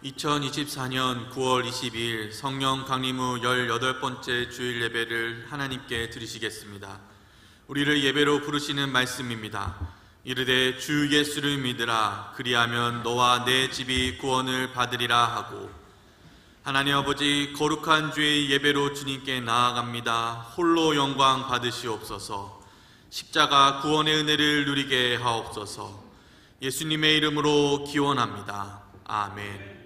2024년 9월 22일 성령 강림 후 18번째 주일 예배를 하나님께 드리시겠습니다. 우리를 예배로 부르시는 말씀입니다. 이르되 주 예수를 믿으라. 그리하면 너와 내 집이 구원을 받으리라 하고. 하나님 아버지, 거룩한 주의 예배로 주님께 나아갑니다. 홀로 영광 받으시옵소서. 십자가 구원의 은혜를 누리게 하옵소서. 예수님의 이름으로 기원합니다. 아멘.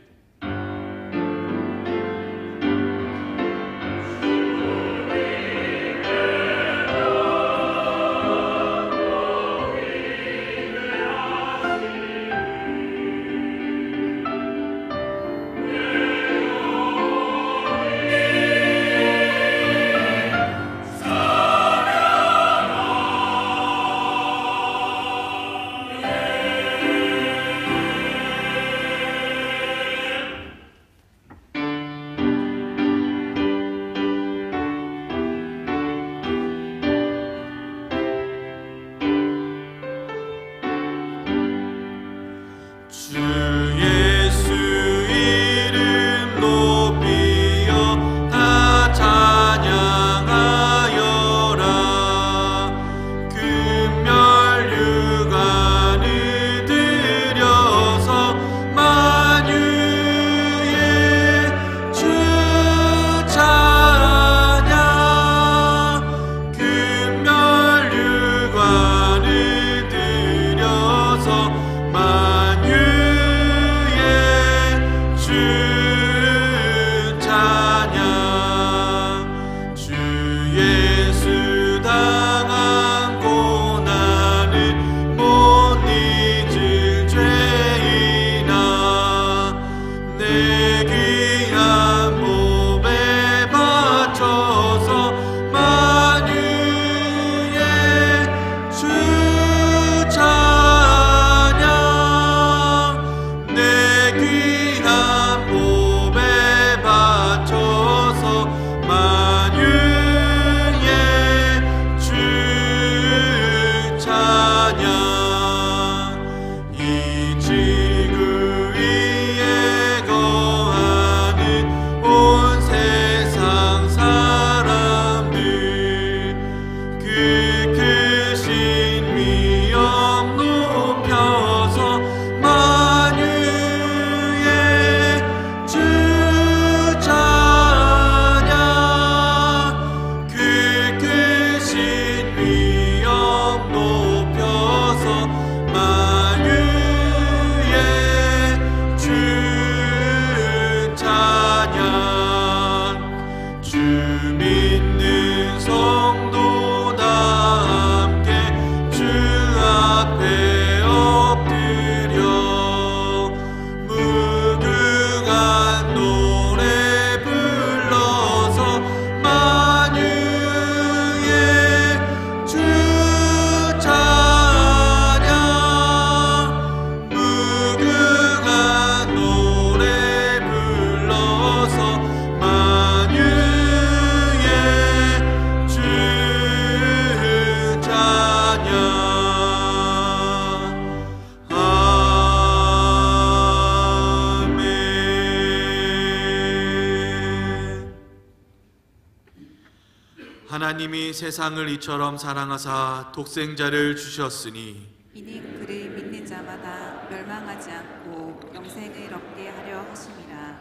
하나님이 세상을 이처럼 사랑하사 독생자를 주셨으니 이는 그를 믿는 자마다 멸망하지 않고 영생을 얻게 하려 하심이라.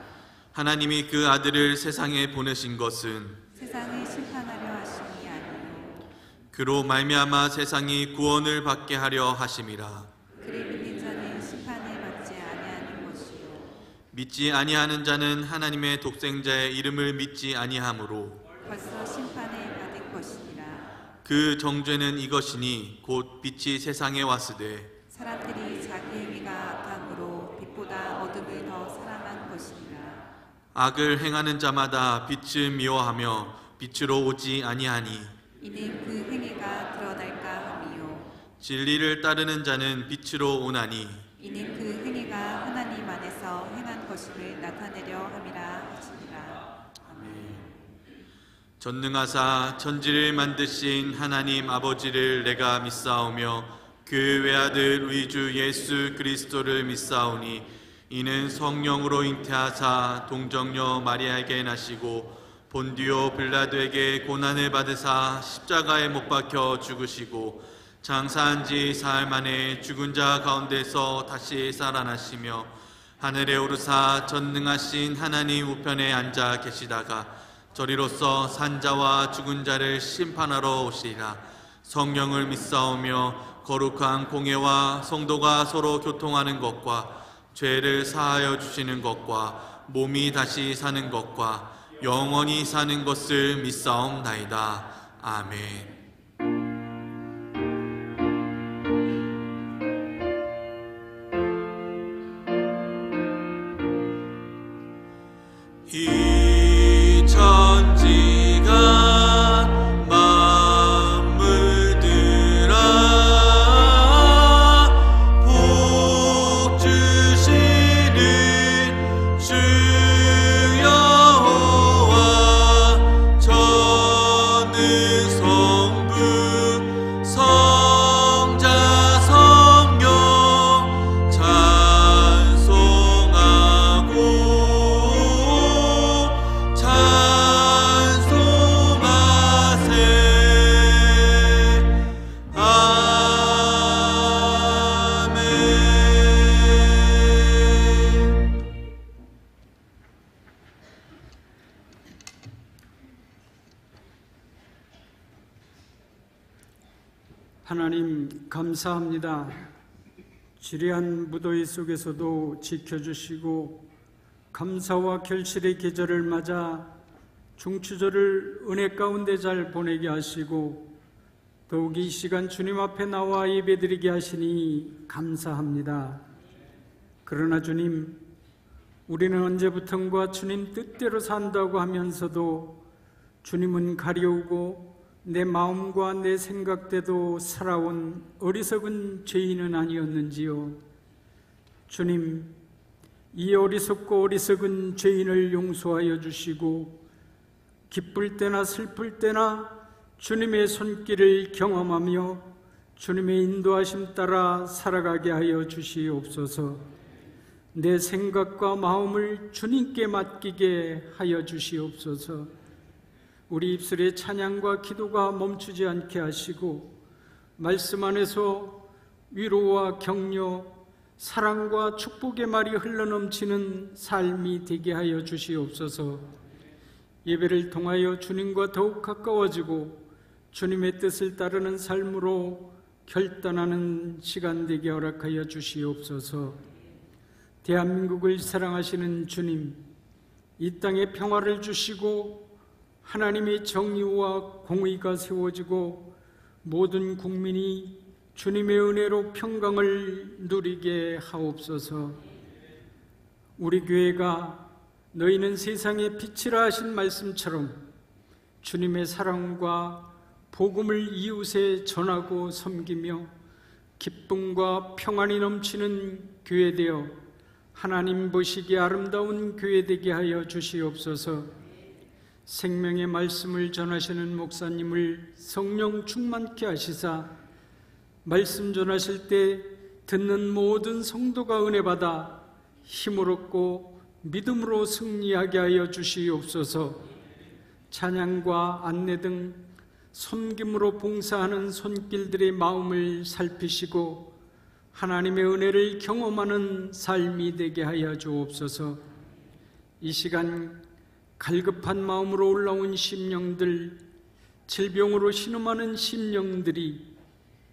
하나님이 그 아들을 세상에 보내신 것은 세상을 심판하려 하심이 아니요 그로 말미암아 세상이 구원을 받게 하려 하심이라. 그를 믿는 자는 심판을 받지 아니하는 것이요 믿지 아니하는 자는 하나님의 독생자의 이름을 믿지 아니하므로 벌써 심판을 받은 것이니라. 그 정죄는 이것이니 곧 빛이 세상에 왔으되 사람들이 자기 행위가 악함으로 빛보다 어둠을 더 사랑한 것이니라. 악을 행하는 자마다 빛을 미워하며 빛으로 오지 아니하니 이는 그 행위가 드러날까 함이요 진리를 따르는 자는 빛으로 오나니 이는 그 행위가 하나님 안에서 행한 것임을 나타내려 함이라 하시니라. 전능하사 천지를 만드신 하나님 아버지를 내가 믿사오며 그 외아들 우리 주 예수 그리스도를 믿사오니 이는 성령으로 잉태하사 동정녀 마리아에게 나시고 본디오 빌라도에게 고난을 받으사 십자가에 못 박혀 죽으시고 장사한 지 사흘 만에 죽은 자 가운데서 다시 살아나시며 하늘에 오르사 전능하신 하나님 우편에 앉아 계시다가 저리로서 산자와 죽은 자를 심판하러 오시리라. 성령을 믿사오며 거룩한 공예와 성도가 서로 교통하는 것과 죄를 사하여 주시는 것과 몸이 다시 사는 것과 영원히 사는 것을 믿사옵나이다. 아멘. 이 천지가 만물들아 복 주시는 주 여호와 전능 성부 성자 성령 찬송하고 하나님 감사합니다. 지리한 무더위 속에서도 지켜주시고 감사와 결실의 계절을 맞아 중추절을 은혜 가운데 잘 보내게 하시고 더욱 이 시간 주님 앞에 나와 예배드리게 하시니 감사합니다. 그러나 주님, 우리는 언제부턴가 주님 뜻대로 산다고 하면서도 주님은 가려우고 내 마음과 내 생각대로 살아온 어리석은 죄인은 아니었는지요. 주님, 이 어리석고 어리석은 죄인을 용서하여 주시고 기쁠 때나 슬플 때나 주님의 손길을 경험하며 주님의 인도하심 따라 살아가게 하여 주시옵소서. 내 생각과 마음을 주님께 맡기게 하여 주시옵소서. 우리 입술의 찬양과 기도가 멈추지 않게 하시고 말씀 안에서 위로와 격려, 사랑과 축복의 말이 흘러넘치는 삶이 되게 하여 주시옵소서. 예배를 통하여 주님과 더욱 가까워지고 주님의 뜻을 따르는 삶으로 결단하는 시간 되게 허락하여 주시옵소서. 대한민국을 사랑하시는 주님, 이 땅에 평화를 주시고 하나님의 정의와 공의가 세워지고 모든 국민이 주님의 은혜로 평강을 누리게 하옵소서. 우리 교회가 너희는 세상의 빛이라 하신 말씀처럼 주님의 사랑과 복음을 이웃에 전하고 섬기며 기쁨과 평안이 넘치는 교회 되어 하나님 보시기에 아름다운 교회 되게 하여 주시옵소서. 생명의 말씀을 전하시는 목사님을 성령 충만케 하시사 말씀 전하실 때 듣는 모든 성도가 은혜 받아 힘을 얻고 믿음으로 승리하게 하여 주시옵소서. 찬양과 안내 등 섬김으로 봉사하는 손길들의 마음을 살피시고 하나님의 은혜를 경험하는 삶이 되게 하여 주옵소서. 이 시간 갈급한 마음으로 올라온 심령들, 질병으로 신음하는 심령들이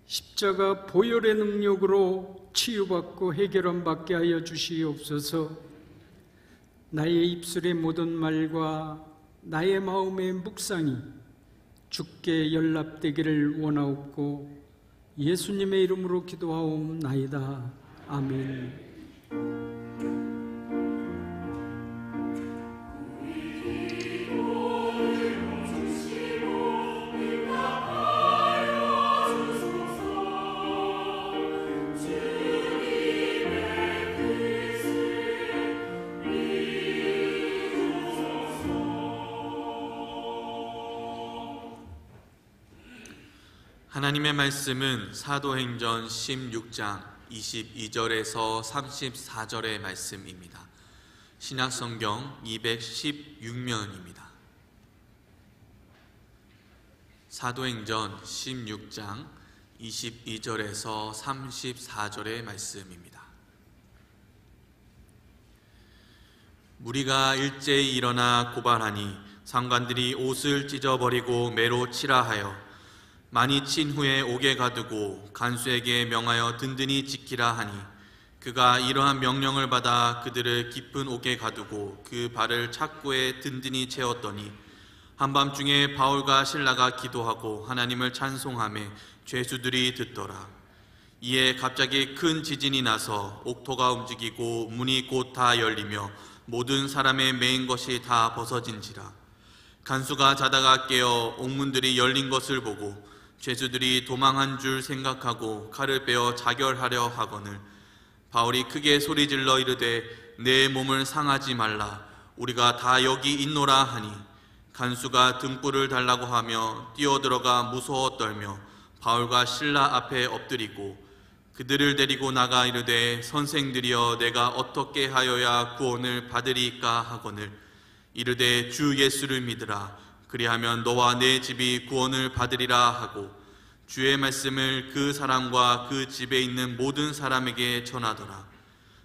십자가 보혈의 능력으로 치유받고 해결함 받게 하여 주시옵소서. 나의 입술의 모든 말과 나의 마음의 묵상이 주께 연락되기를 원하옵고 예수님의 이름으로 기도하옵나이다. 아멘. 하나님의 말씀은 사도행전 16장 22절에서 34절의 말씀입니다. 신약성경 216면입니다. 사도행전 16장 22절에서 34절의 말씀입니다. 무리가 일제히 일어나 고발하니 상관들이 옷을 찢어버리고 매로 치라 하여 많이 친 후에 옥에 가두고 간수에게 명하여 든든히 지키라 하니 그가 이러한 명령을 받아 그들을 깊은 옥에 가두고 그 발을 착고에 든든히 채웠더니 한밤중에 바울과 실라가 기도하고 하나님을 찬송하며 죄수들이 듣더라. 이에 갑자기 큰 지진이 나서 옥토가 움직이고 문이 곧 다 열리며 모든 사람의 매인 것이 다 벗어진지라. 간수가 자다가 깨어 옥문들이 열린 것을 보고 죄수들이 도망한 줄 생각하고 칼을 빼어 자결하려 하거늘 바울이 크게 소리질러 이르되 내 몸을 상하지 말라. 우리가 다 여기 있노라 하니 간수가 등불을 달라고 하며 뛰어들어가 무서워 떨며 바울과 실라 앞에 엎드리고 그들을 데리고 나가 이르되 선생들이여 내가 어떻게 하여야 구원을 받으리까 하거늘 이르되 주 예수를 믿으라. 그리하면 너와 내 집이 구원을 받으리라 하고 주의 말씀을 그 사람과 그 집에 있는 모든 사람에게 전하더라.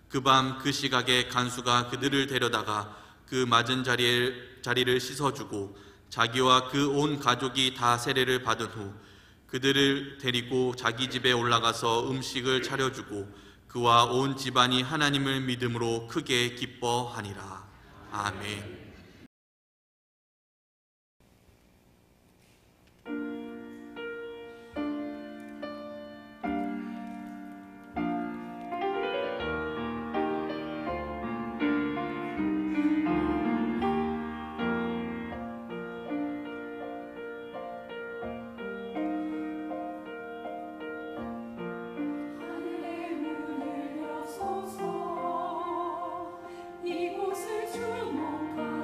그 밤 그 시각에 간수가 그들을 데려다가 그 맞은 자리를 씻어주고 자기와 그 온 가족이 다 세례를 받은 후 그들을 데리고 자기 집에 올라가서 음식을 차려주고 그와 온 집안이 하나님을 믿음으로 크게 기뻐하니라. 아멘. 이곳을 주목하라.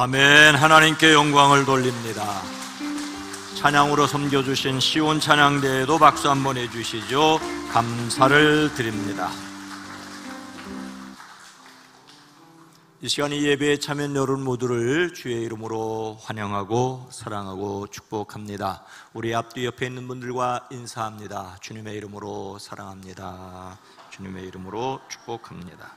아멘. 하나님께 영광을 돌립니다. 찬양으로 섬겨주신 시온 찬양대에도 박수 한번 해주시죠. 감사를 드립니다. 이 시간 이 예배에 참여한 여러분 모두를 주의 이름으로 환영하고 사랑하고 축복합니다. 우리 앞뒤 옆에 있는 분들과 인사합니다. 주님의 이름으로 사랑합니다. 주님의 이름으로 축복합니다.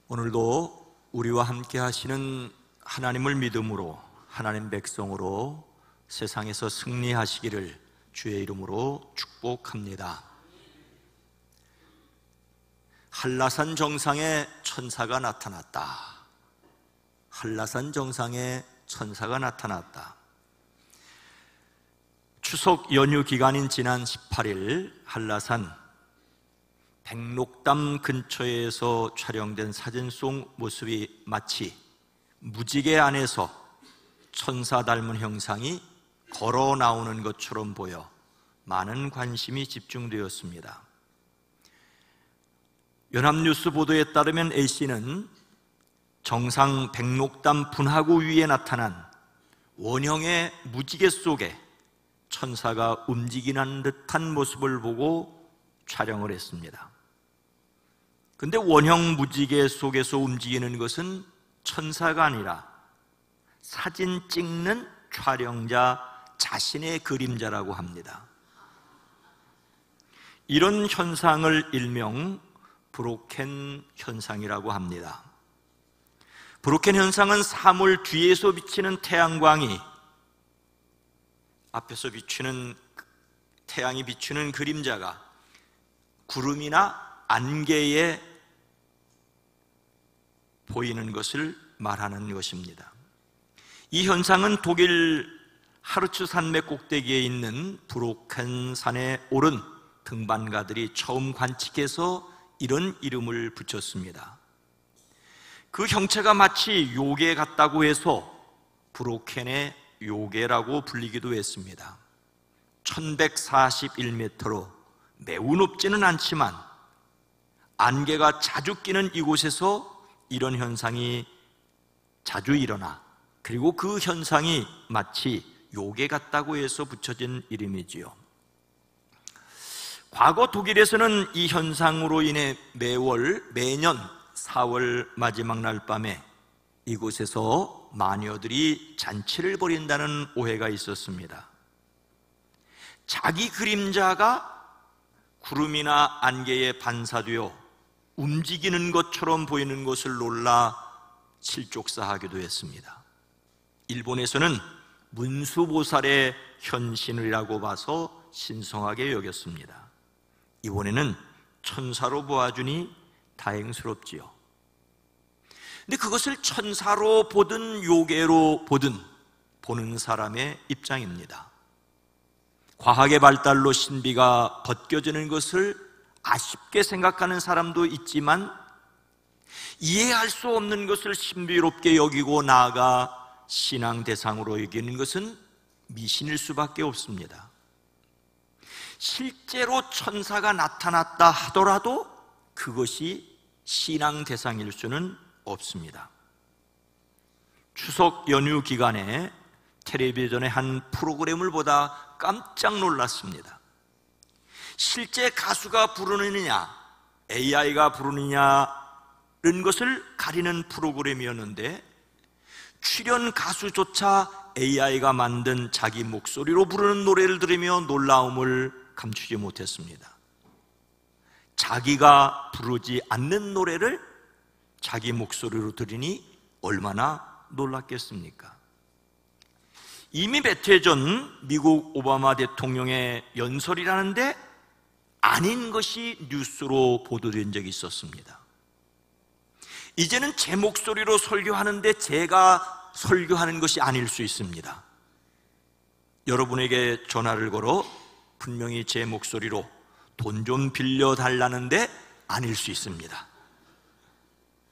오늘도 우리와 함께 하시는 하나님을 믿음으로, 하나님 백성으로 세상에서 승리하시기를 주의 이름으로 축복합니다. 한라산 정상에 천사가 나타났다. 한라산 정상에 천사가 나타났다. 추석 연휴 기간인 지난 18일 한라산 백록담 근처에서 촬영된 사진 속 모습이 마치 무지개 안에서 천사 닮은 형상이 걸어 나오는 것처럼 보여 많은 관심이 집중되었습니다. 연합뉴스 보도에 따르면 A씨는 정상 백록담 분화구 위에 나타난 원형의 무지개 속에 천사가 움직이는 듯한 모습을 보고 촬영을 했습니다. 근데 원형 무지개 속에서 움직이는 것은 천사가 아니라 사진 찍는 촬영자 자신의 그림자라고 합니다. 이런 현상을 일명 브로켄 현상이라고 합니다. 브로켄 현상은 사물 뒤에서 비치는 태양광이 앞에서 비추는 태양이 비추는 그림자가 구름이나 안개에 보이는 것을 말하는 것입니다. 이 현상은 독일 하르츠 산맥 꼭대기에 있는 브로켄 산에 오른 등반가들이 처음 관측해서 이런 이름을 붙였습니다. 그 형체가 마치 요괴 같다고 해서 브로켄의 요괴라고 불리기도 했습니다. 1141m로 매우 높지는 않지만 안개가 자주 끼는 이곳에서 이런 현상이 자주 일어나, 그리고 그 현상이 마치 요괴 같다고 해서 붙여진 이름이지요. 과거 독일에서는 이 현상으로 인해 매년 4월 마지막 날 밤에 이곳에서 마녀들이 잔치를 벌인다는 오해가 있었습니다. 자기 그림자가 구름이나 안개에 반사되어 움직이는 것처럼 보이는 것을 놀라 실족사하기도 했습니다. 일본에서는 문수보살의 현신이라고 봐서 신성하게 여겼습니다. 이번에는 천사로 보아주니 다행스럽지요. 근데 그것을 천사로 보든 요괴로 보든 보는 사람의 입장입니다. 과학의 발달로 신비가 벗겨지는 것을 아쉽게 생각하는 사람도 있지만, 이해할 수 없는 것을 신비롭게 여기고 나아가 신앙 대상으로 여기는 것은 미신일 수밖에 없습니다. 실제로 천사가 나타났다 하더라도 그것이 신앙 대상일 수는 없습니다. 추석 연휴 기간에 텔레비전의 한 프로그램을 보다 깜짝 놀랐습니다. 실제 가수가 부르느냐 AI가 부르느냐는 것을 가리는 프로그램이었는데, 출연 가수조차 AI가 만든 자기 목소리로 부르는 노래를 들으며 놀라움을 감추지 못했습니다. 자기가 부르지 않는 노래를 자기 목소리로 들으니 얼마나 놀랐겠습니까? 이미 몇 해 전 미국 오바마 대통령의 연설이라는데 아닌 것이 뉴스로 보도된 적이 있었습니다. 이제는 제 목소리로 설교하는데 제가 설교하는 것이 아닐 수 있습니다. 여러분에게 전화를 걸어 분명히 제 목소리로 돈 좀 빌려달라는데 아닐 수 있습니다.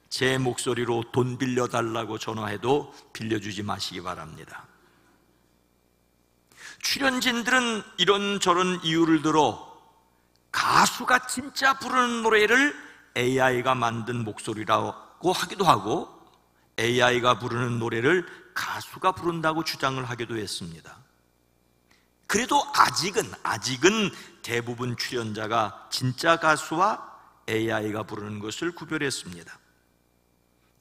제 목소리로 돈 빌려달라고 전화해도 빌려주지 마시기 바랍니다. 출연진들은 이런저런 이유를 들어 가수가 진짜 부르는 노래를 AI가 만든 목소리라고 하기도 하고, AI가 부르는 노래를 가수가 부른다고 주장을 하기도 했습니다. 그래도 아직은 대부분 출연자가 진짜 가수와 AI가 부르는 것을 구별했습니다.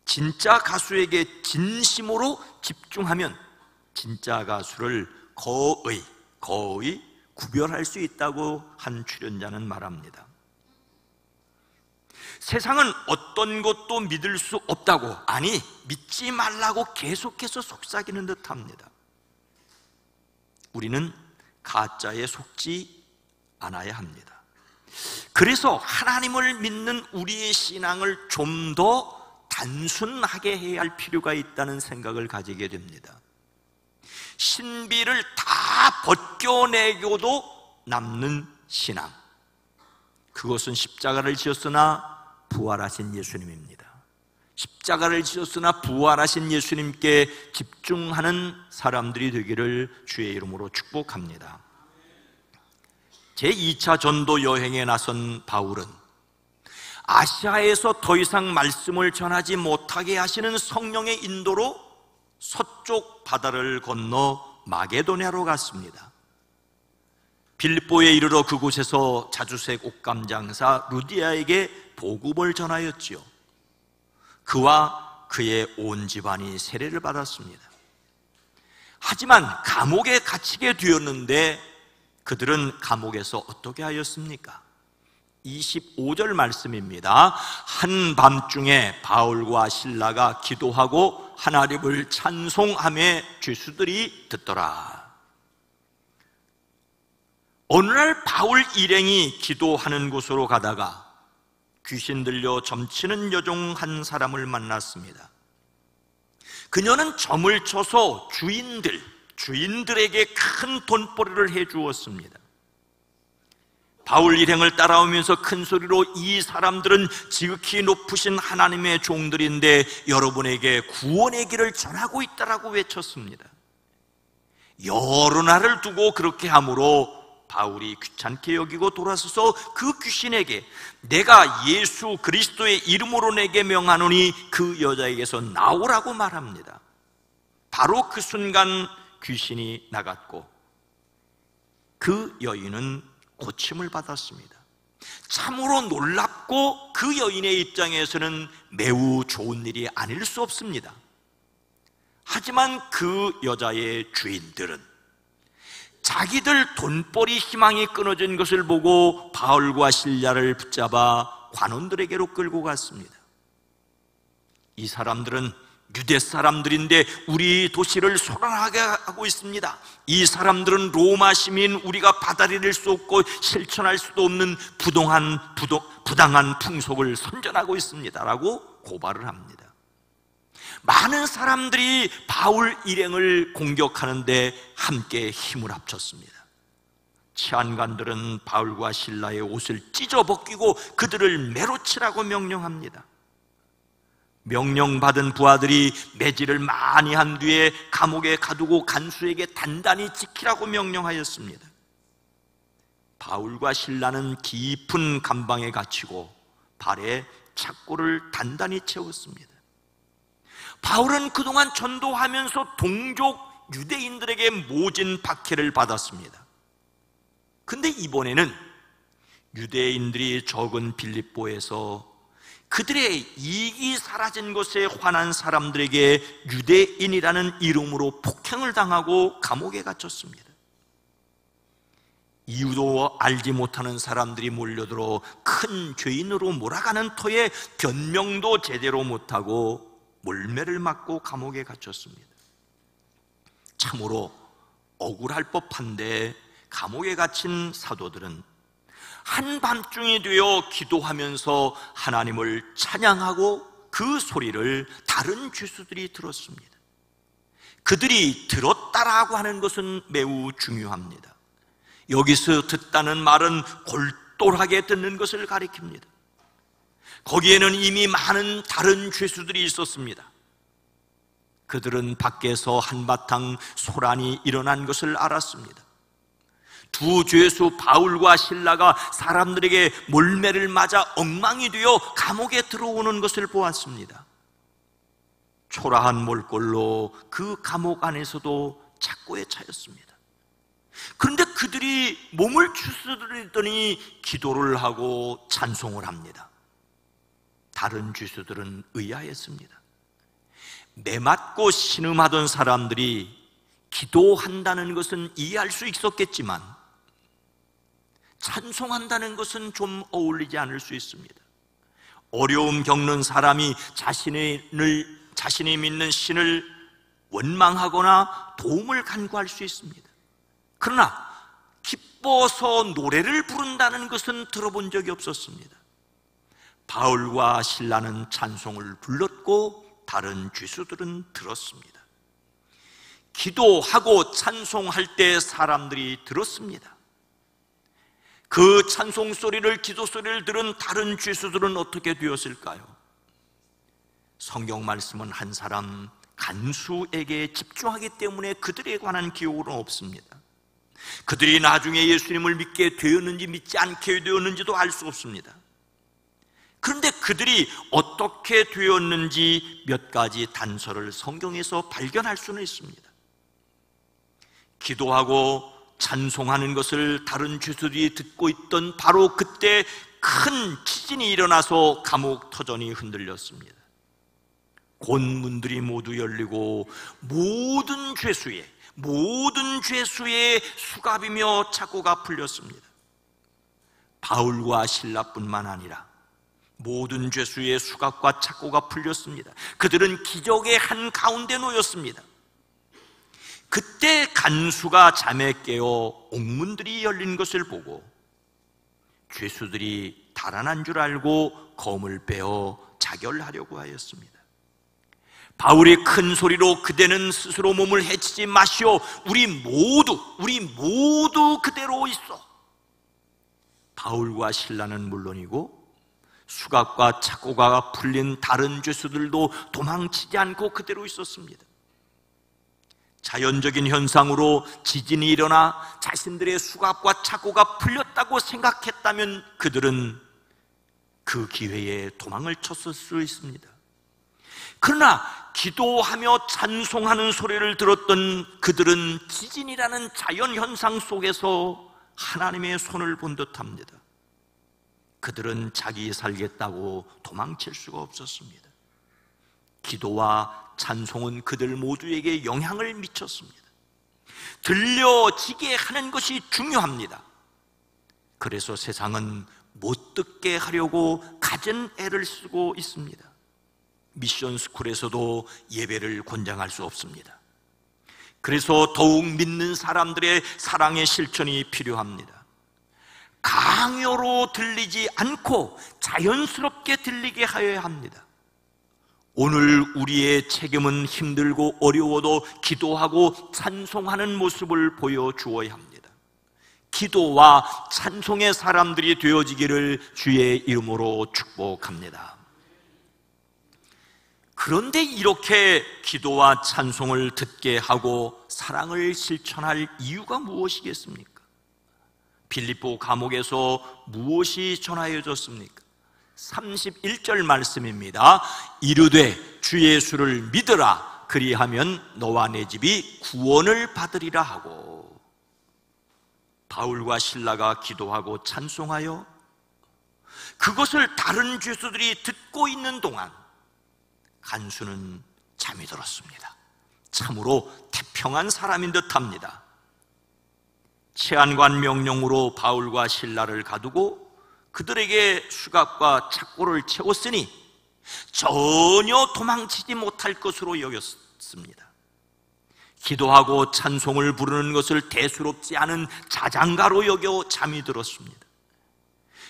진짜 가수에게 진심으로 집중하면 진짜 가수를 거의 구별할 수 있다고 한 출연자는 말합니다. 세상은 어떤 것도 믿을 수 없다고, 아니 믿지 말라고 계속해서 속삭이는 듯합니다. 우리는 가짜에 속지 않아야 합니다. 그래서 하나님을 믿는 우리의 신앙을 좀 더 단순하게 해야 할 필요가 있다는 생각을 가지게 됩니다. 신비를 다 벗겨내고도 남는 신앙, 그것은 십자가를 지었으나 부활하신 예수님입니다. 십자가를 지었으나 부활하신 예수님께 집중하는 사람들이 되기를 주의 이름으로 축복합니다. 제2차 전도 여행에 나선 바울은 아시아에서 더 이상 말씀을 전하지 못하게 하시는 성령의 인도로 서쪽 바다를 건너 마게도냐로 갔습니다. 빌립보에 이르러 그곳에서 자주색 옷감 장사 루디아에게 복음을 전하였지요. 그와 그의 온 집안이 세례를 받았습니다. 하지만 감옥에 갇히게 되었는데 그들은 감옥에서 어떻게 하였습니까? 25절 말씀입니다. 한밤중에 바울과 실라가 기도하고 하나님을 찬송하며 죄수들이 듣더라. 어느 날 바울 일행이 기도하는 곳으로 가다가 귀신 들려 점치는 여종 한 사람을 만났습니다. 그녀는 점을 쳐서 주인들에게 큰 돈벌이를 해주었습니다. 바울 일행을 따라오면서 큰 소리로 이 사람들은 지극히 높으신 하나님의 종들인데 여러분에게 구원의 길을 전하고 있다라고 외쳤습니다. 여러 날을 두고 그렇게 함으로 바울이 귀찮게 여기고 돌아서서 그 귀신에게 내가 예수 그리스도의 이름으로 내게 명하노니 그 여자에게서 나오라고 말합니다. 바로 그 순간 귀신이 나갔고 그 여인은 고침을 받았습니다. 참으로 놀랍고 그 여인의 입장에서는 매우 좋은 일이 아닐 수 없습니다. 하지만 그 여자의 주인들은 자기들 돈벌이 희망이 끊어진 것을 보고 바울과 실라를 붙잡아 관원들에게로 끌고 갔습니다. 이 사람들은 유대 사람들인데 우리 도시를 소란하게 하고 있습니다. 이 사람들은 로마 시민, 우리가 받아들일 수 없고 실천할 수도 없는 부당한 풍속을 선전하고 있습니다 라고 고발을 합니다. 많은 사람들이 바울 일행을 공격하는데 함께 힘을 합쳤습니다. 치안관들은 바울과 실라의 옷을 찢어 벗기고 그들을 매로 치라고 명령합니다. 명령받은 부하들이 매질을 많이 한 뒤에 감옥에 가두고 간수에게 단단히 지키라고 명령하였습니다. 바울과 실라는 깊은 감방에 갇히고 발에 착고를 단단히 채웠습니다. 바울은 그동안 전도하면서 동족 유대인들에게 모진 박해를 받았습니다. 근데 이번에는 유대인들이 적은 빌립보에서 그들의 이익이 사라진 것에 화난 사람들에게 유대인이라는 이름으로 폭행을 당하고 감옥에 갇혔습니다. 이유도 알지 못하는 사람들이 몰려들어 큰 죄인으로 몰아가는 터에 변명도 제대로 못하고 몰매를 맞고 감옥에 갇혔습니다. 참으로 억울할 법한데 감옥에 갇힌 사도들은 한밤중이 되어 기도하면서 하나님을 찬양하고 그 소리를 다른 죄수들이 들었습니다. 그들이 들었다라고 하는 것은 매우 중요합니다. 여기서 듣다는 말은 골똘하게 듣는 것을 가리킵니다. 거기에는 이미 많은 다른 죄수들이 있었습니다. 그들은 밖에서 한바탕 소란이 일어난 것을 알았습니다. 두 죄수 바울과 실라가 사람들에게 몰매를 맞아 엉망이 되어 감옥에 들어오는 것을 보았습니다. 초라한 몰골로 그 감옥 안에서도 착고에 차였습니다. 그런데 그들이 몸을 추스르더니 기도를 하고 찬송을 합니다. 다른 죄수들은 의아했습니다. 매맞고 신음하던 사람들이 기도한다는 것은 이해할 수 있었겠지만 찬송한다는 것은 좀 어울리지 않을 수 있습니다. 어려움 겪는 사람이 자신이 믿는 신을 원망하거나 도움을 간구할 수 있습니다. 그러나 기뻐서 노래를 부른다는 것은 들어본 적이 없었습니다. 바울과 실라는 찬송을 불렀고 다른 죄수들은 들었습니다. 기도하고 찬송할 때 사람들이 들었습니다. 그 찬송 소리를, 기도 소리를 들은 다른 죄수들은 어떻게 되었을까요? 성경 말씀은 한 사람 간수에게 집중하기 때문에 그들에 관한 기록은 없습니다. 그들이 나중에 예수님을 믿게 되었는지 믿지 않게 되었는지도 알 수 없습니다. 그런데 그들이 어떻게 되었는지 몇 가지 단서를 성경에서 발견할 수는 있습니다. 기도하고 찬송하는 것을 다른 죄수들이 듣고 있던 바로 그때 큰 지진이 일어나서 감옥 터전이 흔들렸습니다. 곤문들이 모두 열리고 모든 죄수의 수갑이며 착고가 풀렸습니다. 바울과 실라뿐만 아니라 모든 죄수의 수갑과 착고가 풀렸습니다. 그들은 기적의 한가운데 놓였습니다. 그때 간수가 잠에 깨어 옥문들이 열린 것을 보고 죄수들이 달아난 줄 알고 검을 빼어 자결하려고 하였습니다. 바울이 큰 소리로 그대는 스스로 몸을 해치지 마시오. 우리 모두 그대로 있어. 바울과 실라는 물론이고 수갑과 착고가 풀린 다른 죄수들도 도망치지 않고 그대로 있었습니다. 자연적인 현상으로 지진이 일어나 자신들의 수갑과 착고가 풀렸다고 생각했다면 그들은 그 기회에 도망을 쳤을 수 있습니다. 그러나 기도하며 찬송하는 소리를 들었던 그들은 지진이라는 자연현상 속에서 하나님의 손을 본 듯합니다. 그들은 자기 살겠다고 도망칠 수가 없었습니다. 기도와 찬송은 그들 모두에게 영향을 미쳤습니다. 들려지게 하는 것이 중요합니다. 그래서 세상은 못 듣게 하려고 갖은 애를 쓰고 있습니다. 미션 스쿨에서도 예배를 권장할 수 없습니다. 그래서 더욱 믿는 사람들의 사랑의 실천이 필요합니다. 강요로 들리지 않고 자연스럽게 들리게 하여야 합니다. 오늘 우리의 책임은 힘들고 어려워도 기도하고 찬송하는 모습을 보여주어야 합니다. 기도와 찬송의 사람들이 되어지기를 주의 이름으로 축복합니다. 그런데 이렇게 기도와 찬송을 듣게 하고 사랑을 실천할 이유가 무엇이겠습니까? 빌립보 감옥에서 무엇이 전하여졌습니까? 31절 말씀입니다. 이르되 주 예수를 믿으라. 그리하면 너와 내 집이 구원을 받으리라 하고, 바울과 실라가 기도하고 찬송하여 그것을 다른 죄수들이 듣고 있는 동안 간수는 잠이 들었습니다. 참으로 태평한 사람인 듯합니다. 채안관 명령으로 바울과 실라를 가두고 그들에게 수갑과 착고를 채웠으니 전혀 도망치지 못할 것으로 여겼습니다. 기도하고 찬송을 부르는 것을 대수롭지 않은 자장가로 여겨 잠이 들었습니다.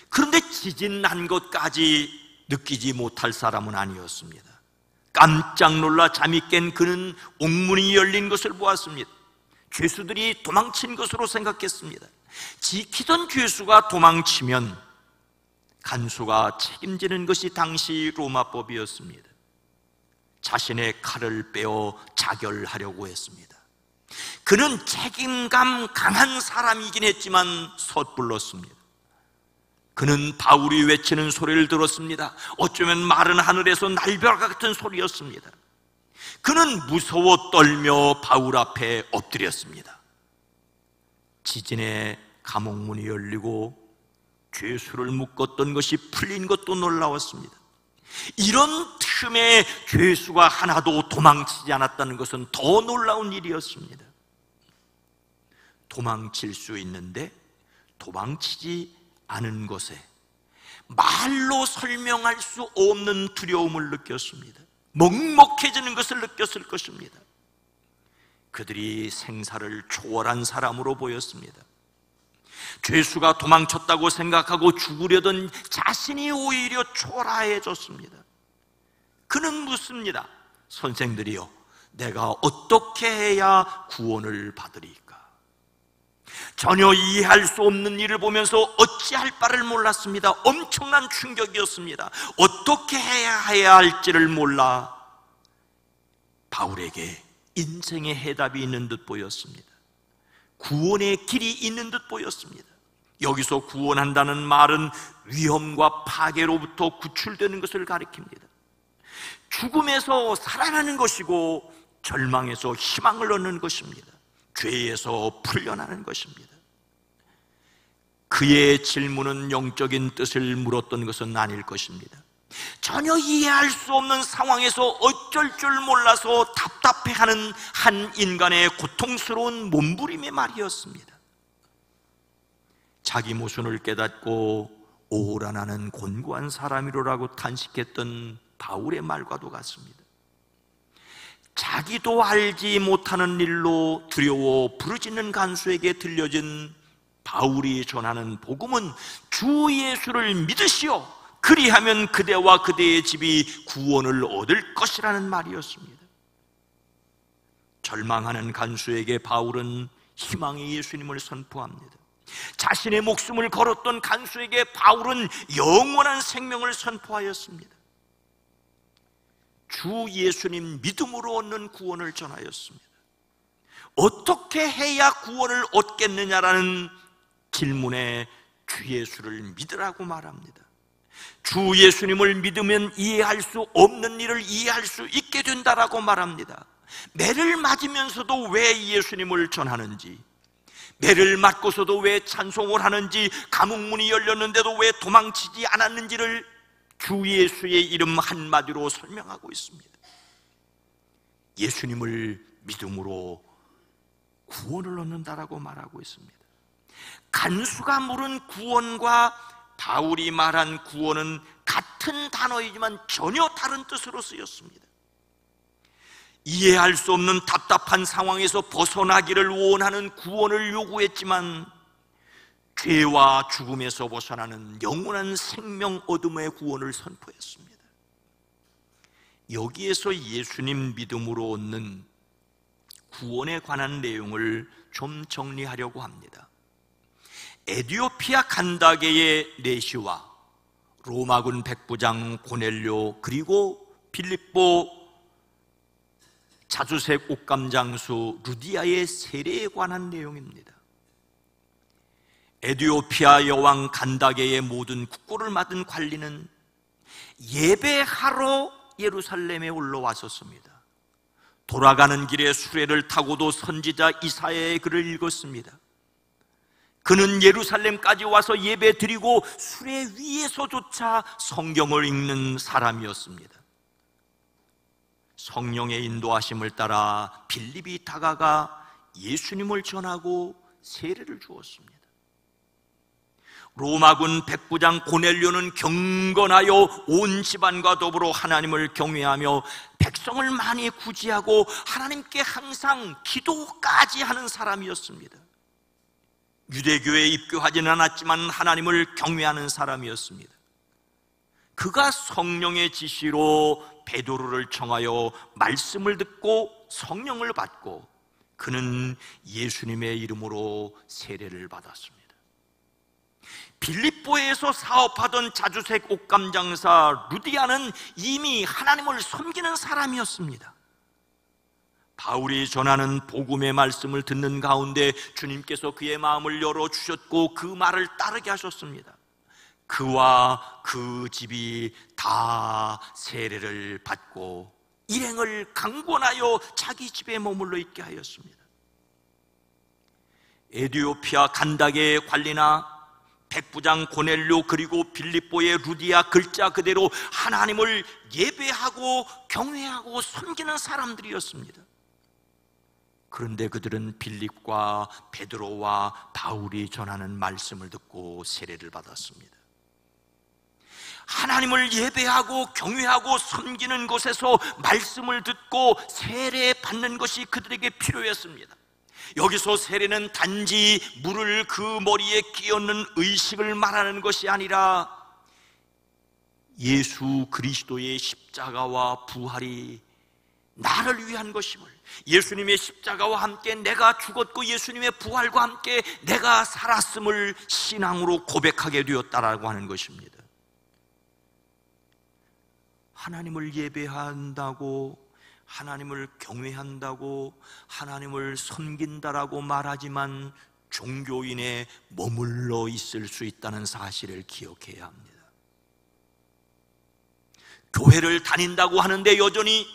그런데 지진 난 것까지 느끼지 못할 사람은 아니었습니다. 깜짝 놀라 잠이 깬 그는 옥문이 열린 것을 보았습니다. 죄수들이 도망친 것으로 생각했습니다. 지키던 죄수가 도망치면 간수가 책임지는 것이 당시 로마법이었습니다. 자신의 칼을 빼어 자결하려고 했습니다. 그는 책임감 강한 사람이긴 했지만 섣불렀습니다. 그는 바울이 외치는 소리를 들었습니다. 어쩌면 마른 하늘에서 날벼락 같은 소리였습니다. 그는 무서워 떨며 바울 앞에 엎드렸습니다. 지진에 감옥문이 열리고 죄수를 묶었던 것이 풀린 것도 놀라웠습니다. 이런 틈에 죄수가 하나도 도망치지 않았다는 것은 더 놀라운 일이었습니다. 도망칠 수 있는데 도망치지 않은 것에 말로 설명할 수 없는 두려움을 느꼈습니다. 먹먹해지는 것을 느꼈을 것입니다. 그들이 생사를 초월한 사람으로 보였습니다. 죄수가 도망쳤다고 생각하고 죽으려던 자신이 오히려 초라해졌습니다. 그는 묻습니다. 선생들이여, 내가 어떻게 해야 구원을 받으리까? 전혀 이해할 수 없는 일을 보면서 어찌할 바를 몰랐습니다. 엄청난 충격이었습니다. 어떻게 해야 할지를 몰라 바울에게 인생의 해답이 있는 듯 보였습니다. 구원의 길이 있는 듯 보였습니다. 여기서 구원한다는 말은 위험과 파괴로부터 구출되는 것을 가리킵니다. 죽음에서 살아나는 것이고 절망에서 희망을 얻는 것입니다. 죄에서 풀려나는 것입니다. 그의 질문은 영적인 뜻을 물었던 것은 아닐 것입니다. 전혀 이해할 수 없는 상황에서 어쩔 줄 몰라서 답답해하는 한 인간의 고통스러운 몸부림의 말이었습니다. 자기 모순을 깨닫고 오라 나는 곤고한 사람이로라고 탄식했던 바울의 말과도 같습니다. 자기도 알지 못하는 일로 두려워 부르짖는 간수에게 들려진 바울이 전하는 복음은 주 예수를 믿으시오, 그리하면 그대와 그대의 집이 구원을 얻을 것이라는 말이었습니다. 절망하는 간수에게 바울은 희망의 예수님을 선포합니다. 자신의 목숨을 걸었던 간수에게 바울은 영원한 생명을 선포하였습니다. 주 예수님 믿음으로 얻는 구원을 전하였습니다. 어떻게 해야 구원을 얻겠느냐라는 질문에 주 예수를 믿으라고 말합니다. 주 예수님을 믿으면 이해할 수 없는 일을 이해할 수 있게 된다라고 말합니다. 매를 맞으면서도 왜 예수님을 전하는지, 매를 맞고서도 왜 찬송을 하는지, 감옥문이 열렸는데도 왜 도망치지 않았는지를 주 예수의 이름 한마디로 설명하고 있습니다. 예수님을 믿음으로 구원을 얻는다라고 말하고 있습니다. 간수가 물은 구원과 바울이 말한 구원은 같은 단어이지만 전혀 다른 뜻으로 쓰였습니다. 이해할 수 없는 답답한 상황에서 벗어나기를 원하는 구원을 요구했지만 죄와 죽음에서 벗어나는 영원한 생명 얻음의 구원을 선포했습니다. 여기에서 예수님 믿음으로 얻는 구원에 관한 내용을 좀 정리하려고 합니다. 에디오피아 간다게의 내시와 로마군 백부장 고넬료, 그리고 빌립보 자주색 옷감장수 루디아의 세례에 관한 내용입니다. 에디오피아 여왕 간다게의 모든 국고를 맡은 관리는 예배하러 예루살렘에 올라왔었습니다. 돌아가는 길에 수레를 타고도 선지자 이사야의 글을 읽었습니다. 그는 예루살렘까지 와서 예배 드리고 수레 위에서조차 성경을 읽는 사람이었습니다. 성령의 인도하심을 따라 빌립이 다가가 예수님을 전하고 세례를 주었습니다. 로마군 백부장 고넬료는 경건하여 온 집안과 더불어 하나님을 경외하며 백성을 많이 구제하고 하나님께 항상 기도까지 하는 사람이었습니다. 유대교에 입교하지는 않았지만 하나님을 경외하는 사람이었습니다. 그가 성령의 지시로 베드로를 청하여 말씀을 듣고 성령을 받고 그는 예수님의 이름으로 세례를 받았습니다. 빌립보에서 사업하던 자주색 옷감 장사 루디아는 이미 하나님을 섬기는 사람이었습니다. 바울이 전하는 복음의 말씀을 듣는 가운데 주님께서 그의 마음을 열어주셨고 그 말을 따르게 하셨습니다. 그와 그 집이 다 세례를 받고 일행을 강권하여 자기 집에 머물러 있게 하였습니다. 에티오피아 간다게의 관리나 백부장 고넬료 그리고 빌립보의 루디아 글자 그대로 하나님을 예배하고 경외하고 섬기는 사람들이었습니다. 그런데 그들은 빌립과 베드로와 바울이 전하는 말씀을 듣고 세례를 받았습니다. 하나님을 예배하고 경외하고 섬기는 곳에서 말씀을 듣고 세례 받는 것이 그들에게 필요했습니다. 여기서 세례는 단지 물을 그 머리에 끼얹는 의식을 말하는 것이 아니라 예수 그리스도의 십자가와 부활이 나를 위한 것임을, 예수님의 십자가와 함께 내가 죽었고 예수님의 부활과 함께 내가 살았음을 신앙으로 고백하게 되었다라고 하는 것입니다. 하나님을 예배한다고, 하나님을 경외한다고, 하나님을 섬긴다라고 말하지만 종교인에 머물러 있을 수 있다는 사실을 기억해야 합니다. 교회를 다닌다고 하는데 여전히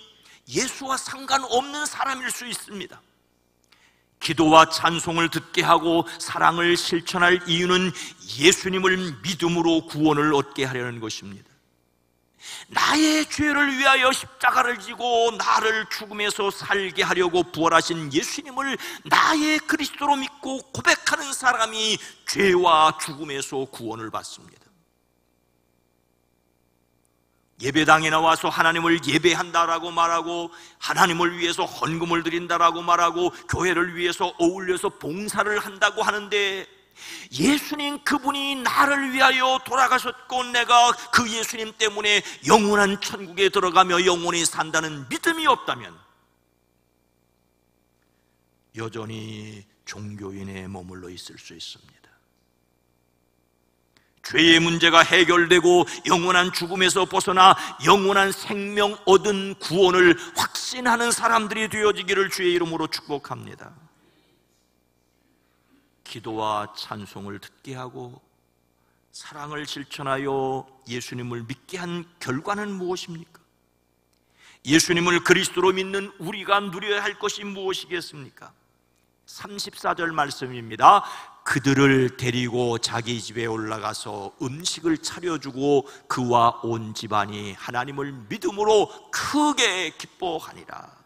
예수와 상관없는 사람일 수 있습니다. 기도와 찬송을 듣게 하고 사랑을 실천할 이유는 예수님을 믿음으로 구원을 얻게 하려는 것입니다. 나의 죄를 위하여 십자가를 지고 나를 죽음에서 살게 하려고 부활하신 예수님을 나의 그리스도로 믿고 고백하는 사람이 죄와 죽음에서 구원을 받습니다. 예배당에 나와서 하나님을 예배한다라고 말하고, 하나님을 위해서 헌금을 드린다라고 말하고, 교회를 위해서 어울려서 봉사를 한다고 하는데, 예수님 그분이 나를 위하여 돌아가셨고 내가 그 예수님 때문에 영원한 천국에 들어가며 영원히 산다는 믿음이 없다면 여전히 종교인에 머물러 있을 수 있습니다. 죄의 문제가 해결되고 영원한 죽음에서 벗어나 영원한 생명 얻은 구원을 확신하는 사람들이 되어지기를 주의 이름으로 축복합니다. 기도와 찬송을 듣게 하고 사랑을 실천하여 예수님을 믿게 한 결과는 무엇입니까? 예수님을 그리스도로 믿는 우리가 누려야 할 것이 무엇이겠습니까? 34절 말씀입니다. 그들을 데리고 자기 집에 올라가서 음식을 차려주고 그와 온 집안이 하나님을 믿음으로 크게 기뻐하니라.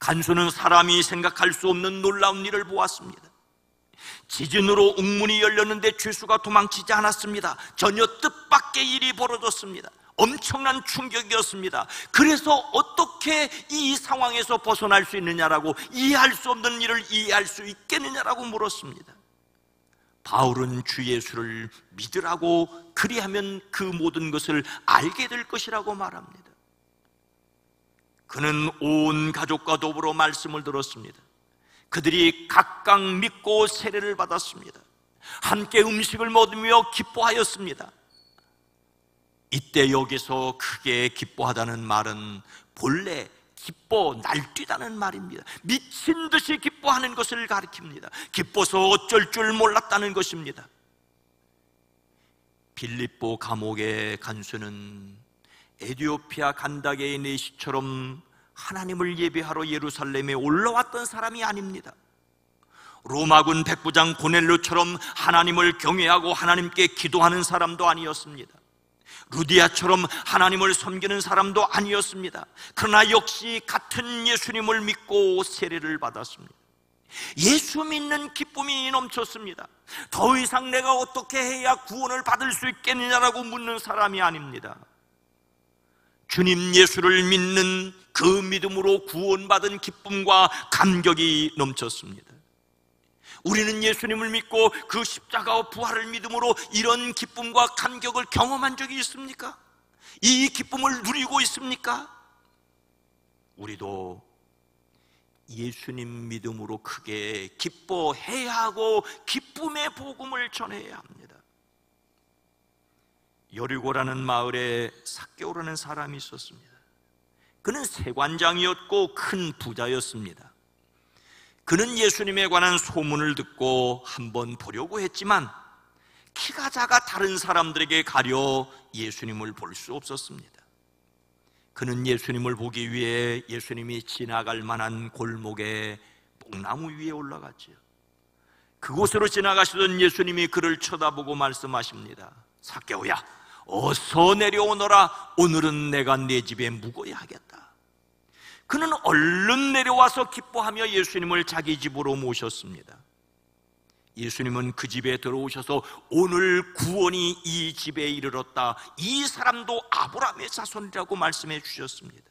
간수는 사람이 생각할 수 없는 놀라운 일을 보았습니다. 지진으로 웅문이 열렸는데 죄수가 도망치지 않았습니다. 전혀 뜻밖의 일이 벌어졌습니다. 엄청난 충격이었습니다. 그래서 어떻게 이 상황에서 벗어날 수 있느냐라고, 이해할 수 없는 일을 이해할 수 있겠느냐라고 물었습니다. 바울은 주 예수를 믿으라고, 그리하면 그 모든 것을 알게 될 것이라고 말합니다. 그는 온 가족과 더불어 말씀을 들었습니다. 그들이 각각 믿고 세례를 받았습니다. 함께 음식을 먹으며 기뻐하였습니다. 이때 여기서 크게 기뻐하다는 말은 본래 기뻐 날뛰다는 말입니다. 미친 듯이 기뻐하는 것을 가리킵니다. 기뻐서 어쩔 줄 몰랐다는 것입니다. 빌립보 감옥의 간수는 에티오피아 간다게의 내시처럼 하나님을 예배하러 예루살렘에 올라왔던 사람이 아닙니다. 로마군 백부장 고넬료처럼 하나님을 경외하고 하나님께 기도하는 사람도 아니었습니다. 루디아처럼 하나님을 섬기는 사람도 아니었습니다. 그러나 역시 같은 예수님을 믿고 세례를 받았습니다. 예수 믿는 기쁨이 넘쳤습니다. 더 이상 내가 어떻게 해야 구원을 받을 수 있겠느냐라고 묻는 사람이 아닙니다. 주님 예수를 믿는 그 믿음으로 구원받은 기쁨과 감격이 넘쳤습니다. 우리는 예수님을 믿고 그 십자가와 부활을 믿음으로 이런 기쁨과 감격을 경험한 적이 있습니까? 이 기쁨을 누리고 있습니까? 우리도 예수님 믿음으로 크게 기뻐해야 하고 기쁨의 복음을 전해야 합니다. 여리고라는 마을에 삭개오라는 사람이 있었습니다. 그는 세관장이었고 큰 부자였습니다. 그는 예수님에 관한 소문을 듣고 한번 보려고 했지만 키가 작아 다른 사람들에게 가려 예수님을 볼 수 없었습니다. 그는 예수님을 보기 위해 예수님이 지나갈 만한 골목에 뽕나무 위에 올라갔지요. 그곳으로 지나가시던 예수님이 그를 쳐다보고 말씀하십니다. 삭개오야, 어서 내려오너라. 오늘은 내가 네 집에 묵어야 하겠다. 그는 얼른 내려와서 기뻐하며 예수님을 자기 집으로 모셨습니다. 예수님은 그 집에 들어오셔서 오늘 구원이 이 집에 이르렀다, 이 사람도 아브라함의 자손이라고 말씀해 주셨습니다.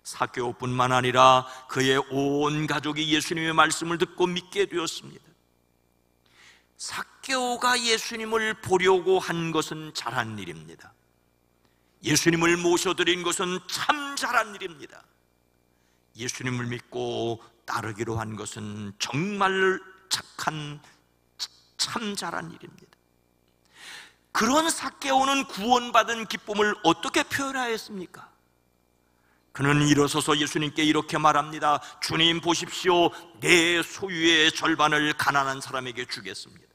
삭개오뿐만 아니라 그의 온 가족이 예수님의 말씀을 듣고 믿게 되었습니다. 삭개오가 예수님을 보려고 한 것은 잘한 일입니다. 예수님을 모셔드린 것은 참 잘한 일입니다. 예수님을 믿고 따르기로 한 것은 정말 착한, 참 잘한 일입니다. 그런 삭개오는 구원받은 기쁨을 어떻게 표현하였습니까? 그는 일어서서 예수님께 이렇게 말합니다. 주님 보십시오, 내 소유의 절반을 가난한 사람에게 주겠습니다.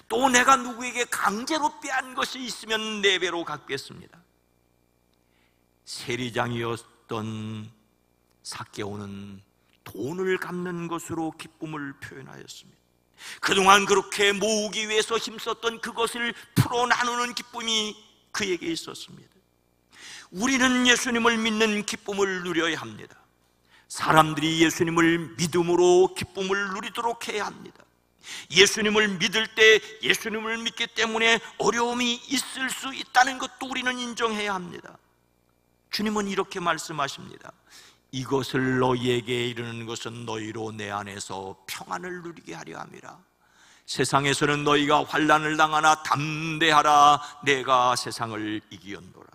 또 내가 누구에게 강제로 빼앗은 것이 있으면 4배로 갚겠습니다. 세리장이었던 삭개오는 돈을 갚는 것으로 기쁨을 표현하였습니다. 그동안 그렇게 모으기 위해서 힘썼던 그것을 풀어 나누는 기쁨이 그에게 있었습니다. 우리는 예수님을 믿는 기쁨을 누려야 합니다. 사람들이 예수님을 믿음으로 기쁨을 누리도록 해야 합니다. 예수님을 믿을 때 예수님을 믿기 때문에 어려움이 있을 수 있다는 것도 우리는 인정해야 합니다. 주님은 이렇게 말씀하십니다. 이것을 너희에게 이르는 것은 너희로 내 안에서 평안을 누리게 하려 함이라. 세상에서는 너희가 환난을 당하나 담대하라, 내가 세상을 이기었노라.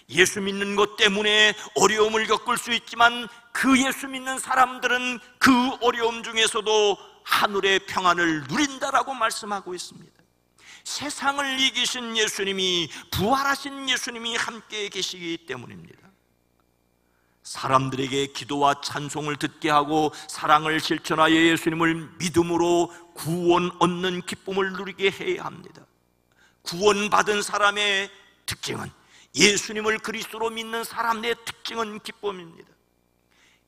예수 믿는 것 때문에 어려움을 겪을 수 있지만 그 예수 믿는 사람들은 그 어려움 중에서도 하늘의 평안을 누린다라고 말씀하고 있습니다. 세상을 이기신 예수님이, 부활하신 예수님이 함께 계시기 때문입니다. 사람들에게 기도와 찬송을 듣게 하고 사랑을 실천하여 예수님을 믿음으로 구원 얻는 기쁨을 누리게 해야 합니다. 구원받은 사람의 특징은, 예수님을 그리스도로 믿는 사람의 특징은 기쁨입니다.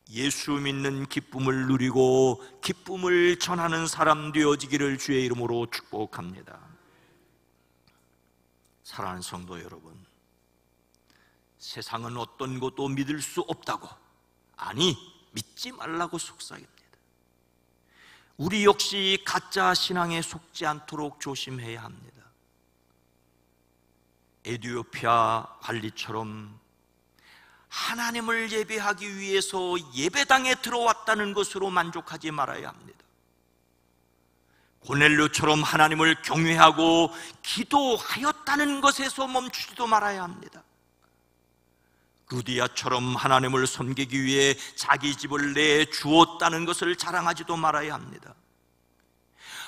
예수 믿는 기쁨을 누리고 기쁨을 전하는 사람 되어지기를 주의 이름으로 축복합니다. 사랑하는 성도 여러분, 세상은 어떤 것도 믿을 수 없다고, 아니 믿지 말라고 속삭입니다. 우리 역시 가짜 신앙에 속지 않도록 조심해야 합니다. 에티오피아 관리처럼 하나님을 예배하기 위해서 예배당에 들어왔다는 것으로 만족하지 말아야 합니다. 고넬료처럼 하나님을 경외하고 기도하였다는 것에서 멈추지도 말아야 합니다. 루디아처럼 하나님을 섬기기 위해 자기 집을 내주었다는 것을 자랑하지도 말아야 합니다.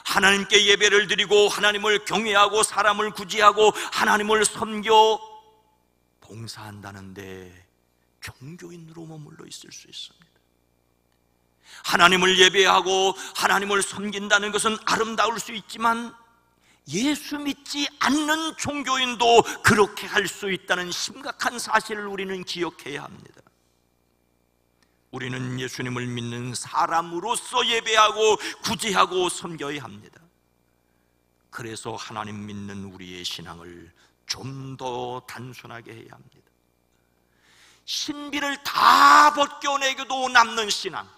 하나님께 예배를 드리고 하나님을 경외하고 사람을 구제하고 하나님을 섬겨 봉사한다는데 종교인으로 머물러 있을 수 있습니다. 하나님을 예배하고 하나님을 섬긴다는 것은 아름다울 수 있지만 예수 믿지 않는 종교인도 그렇게 할 수 있다는 심각한 사실을 우리는 기억해야 합니다. 우리는 예수님을 믿는 사람으로서 예배하고 구제하고 섬겨야 합니다. 그래서 하나님 믿는 우리의 신앙을 좀 더 단순하게 해야 합니다. 신비를 다 벗겨내고도 남는 신앙,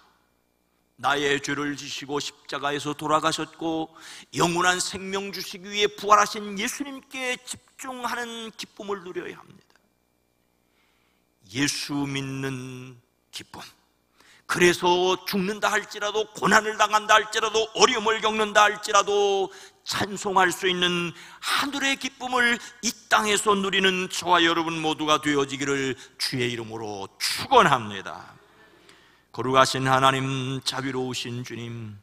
나의 죄를 지시고 십자가에서 돌아가셨고 영원한 생명 주시기 위해 부활하신 예수님께 집중하는 기쁨을 누려야 합니다. 예수 믿는 기쁨, 그래서 죽는다 할지라도, 고난을 당한다 할지라도, 어려움을 겪는다 할지라도 찬송할 수 있는 하늘의 기쁨을 이 땅에서 누리는 저와 여러분 모두가 되어지기를 주의 이름으로 축원합니다. 거룩하신 하나님, 자비로우신 주님,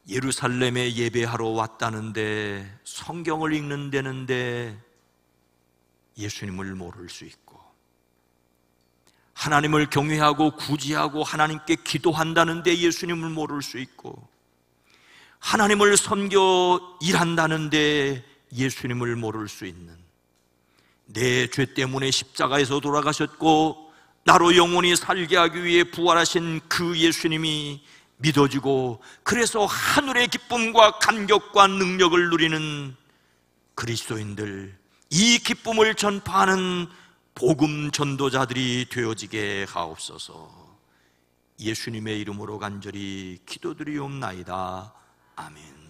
예루살렘에 예배하러 왔다는데, 성경을 읽는다는데 예수님을 모를 수 있고, 하나님을 경외하고 구제하고 하나님께 기도한다는데 예수님을 모를 수 있고, 하나님을 섬겨 일한다는데 예수님을 모를 수 있는 내 죄 때문에 십자가에서 돌아가셨고 나로 영원히 살게 하기 위해 부활하신 그 예수님이 믿어지고, 그래서 하늘의 기쁨과 감격과 능력을 누리는 그리스도인들, 이 기쁨을 전파하는 복음 전도자들이 되어지게 하옵소서. 예수님의 이름으로 간절히 기도드리옵나이다. 아멘.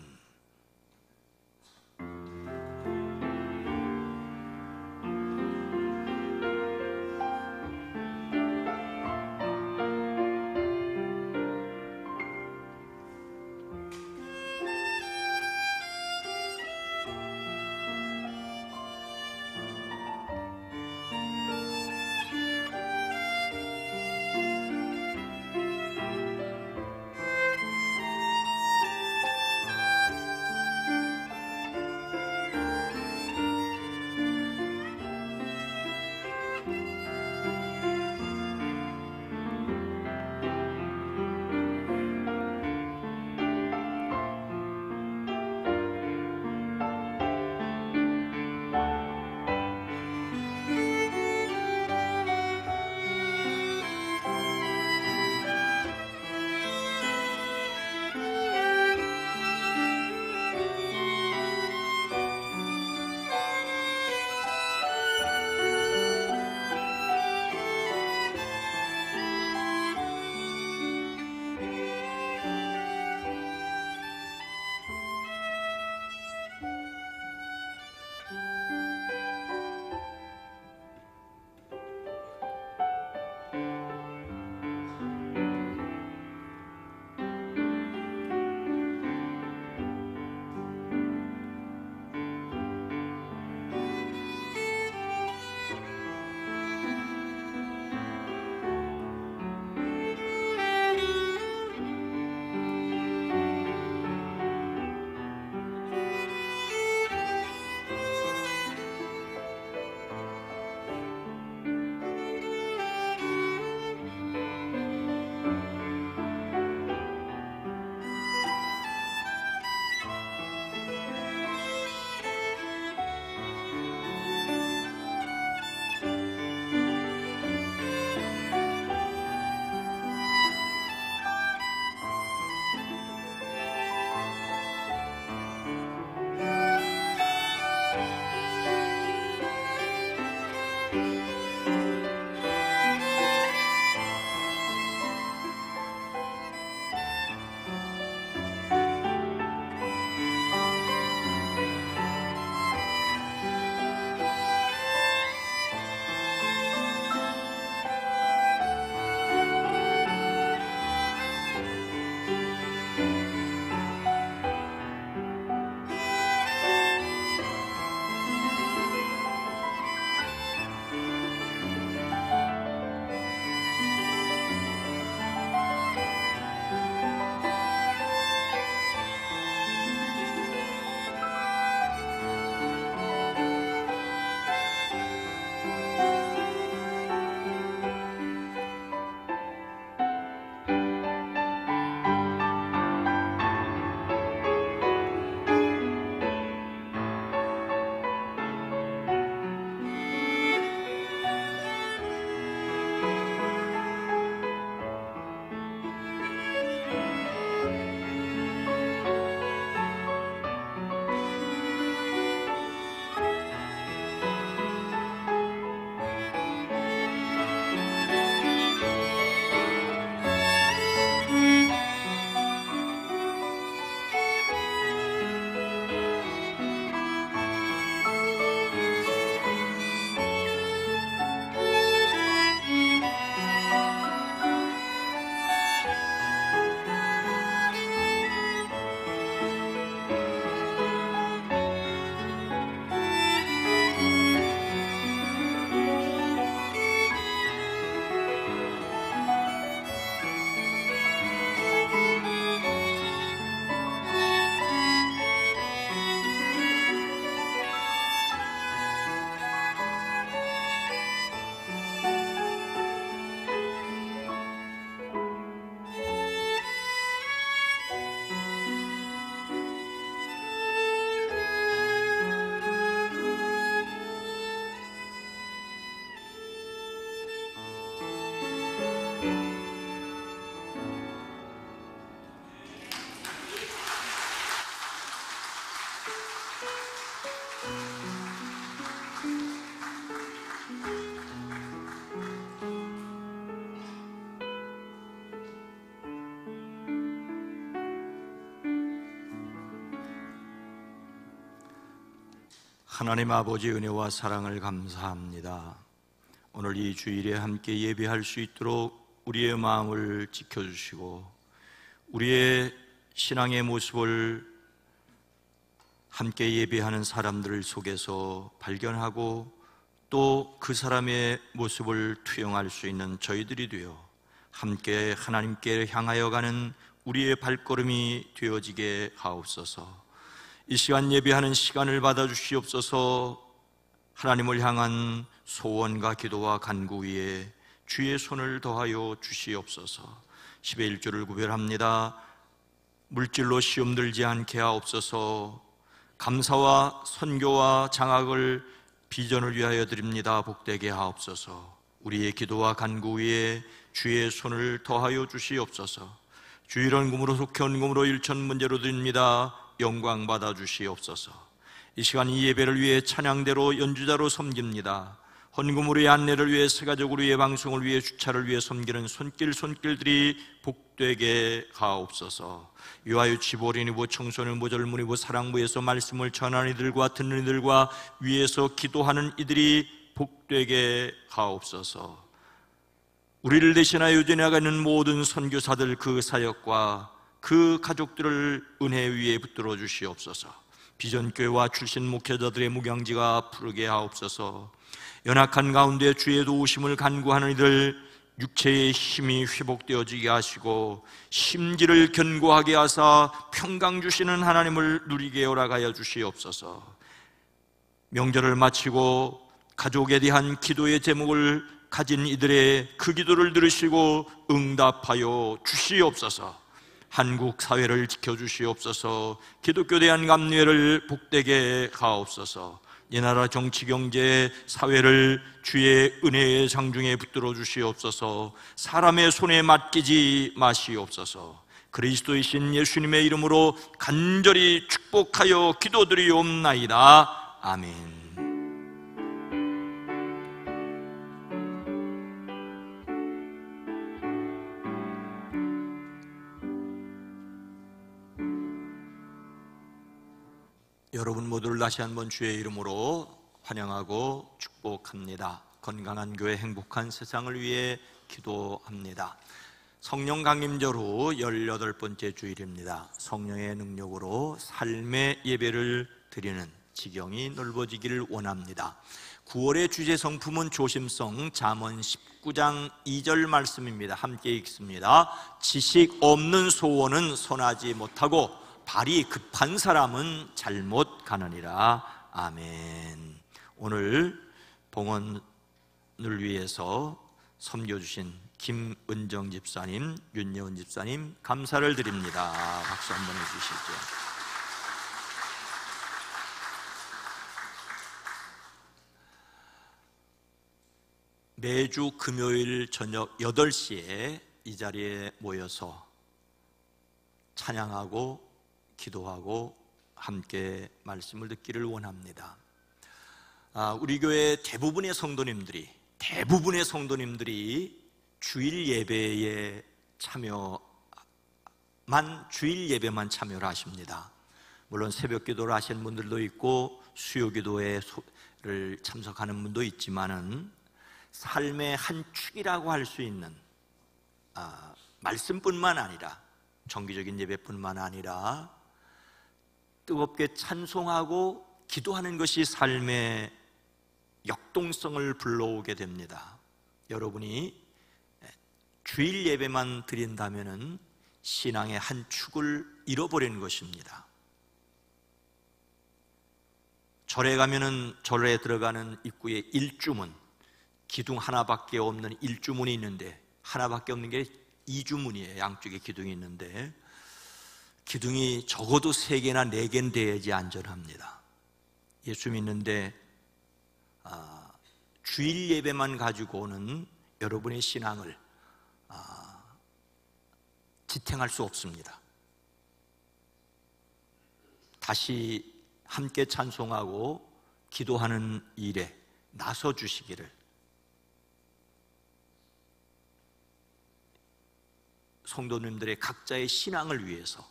하나님 아버지 은혜와 사랑을 감사합니다. 오늘 이 주일에 함께 예배할 수 있도록 우리의 마음을 지켜주시고 우리의 신앙의 모습을 함께 예배하는 사람들 속에서 발견하고 또 그 사람의 모습을 투영할 수 있는 저희들이 되어 함께 하나님께 향하여 가는 우리의 발걸음이 되어지게 하옵소서. 이 시간 예배하는 시간을 받아주시옵소서. 하나님을 향한 소원과 기도와 간구 위에 주의 손을 더하여 주시옵소서. 10의 1조를 구별합니다. 물질로 시험 들지 않게 하옵소서. 감사와 선교와 장학을 비전을 위하여 드립니다. 복되게 하옵소서. 우리의 기도와 간구 위에 주의 손을 더하여 주시옵소서. 주일원 금으로 속해 헌금으로 일천 문제로 드립니다. 영광 받아 주시옵소서. 이 시간 이 예배를 위해 찬양대로 연주자로 섬깁니다. 헌금으로의 안내를 위해 세가족으로의 방송을 위해 주차를 위해 섬기는 손길들이 복되게 하옵소서. 유아유치부 어린이부 청소년부 젊은이부 사랑부에서 말씀을 전하는 이들과 듣는 이들과 위에서 기도하는 이들이 복되게 하옵소서. 우리를 대신하여 전해가는 모든 선교사들 그 사역과 그 가족들을 은혜 위에 붙들어 주시옵소서. 비전교회와 출신 목회자들의 무경지가 푸르게 하옵소서. 연약한 가운데 주의 도우심을 간구하는 이들 육체의 힘이 회복되어지게 하시고 심지를 견고하게 하사 평강 주시는 하나님을 누리게 허락하여 주시옵소서. 명절을 마치고 가족에 대한 기도의 제목을 가진 이들의 그 기도를 들으시고 응답하여 주시옵소서. 한국 사회를 지켜주시옵소서. 기독교 대한 감리회를 복되게 하옵소서. 이 나라 정치, 경제, 사회를 주의 은혜의 장중에 붙들어 주시옵소서. 사람의 손에 맡기지 마시옵소서. 그리스도이신 예수님의 이름으로 간절히 축복하여 기도드리옵나이다. 아멘. 여러분 모두를 다시 한번 주의 이름으로 환영하고 축복합니다. 건강한 교회, 행복한 세상을 위해 기도합니다. 성령 강림절 후 18번째 주일입니다. 성령의 능력으로 삶의 예배를 드리는 지경이 넓어지기를 원합니다. 9월의 주제 성품은 조심성. 잠언 19장 2절 말씀입니다. 함께 읽습니다. 지식 없는 소원은 선하지 못하고 발이 급한 사람은 잘못 가느니라. 아멘. 오늘 봉헌을 위해서 섬겨주신 김은정 집사님, 윤여은 집사님 감사를 드립니다. 박수 한번 해주시죠. 매주 금요일 저녁 8시에 이 자리에 모여서 찬양하고 기도하고 함께 말씀을 듣기를 원합니다. 우리 교회 대부분의 성도님들이 주일 예배에 주일 예배만 참여를 하십니다. 물론 새벽 기도를 하시는 분들도 있고 수요 기도를 참석하는 분도 있지만은 삶의 한 축이라고 할 수 있는 말씀뿐만 아니라 정기적인 예배뿐만 아니라 뜨겁게 찬송하고 기도하는 것이 삶의 역동성을 불러오게 됩니다. 여러분이 주일 예배만 드린다면 신앙의 한 축을 잃어버리는 것입니다. 절에 가면은 절에 들어가는 입구에 일주문, 기둥 하나밖에 없는 일주문이 있는데 하나밖에 없는 게 이주문이에요. 양쪽에 기둥이 있는데 기둥이 적어도 3개나 4개는 돼야지 안전합니다. 예수 믿는데 주일 예배만 가지고는 여러분의 신앙을 지탱할 수 없습니다. 다시 함께 찬송하고 기도하는 일에 나서 주시기를 성도님들의 각자의 신앙을 위해서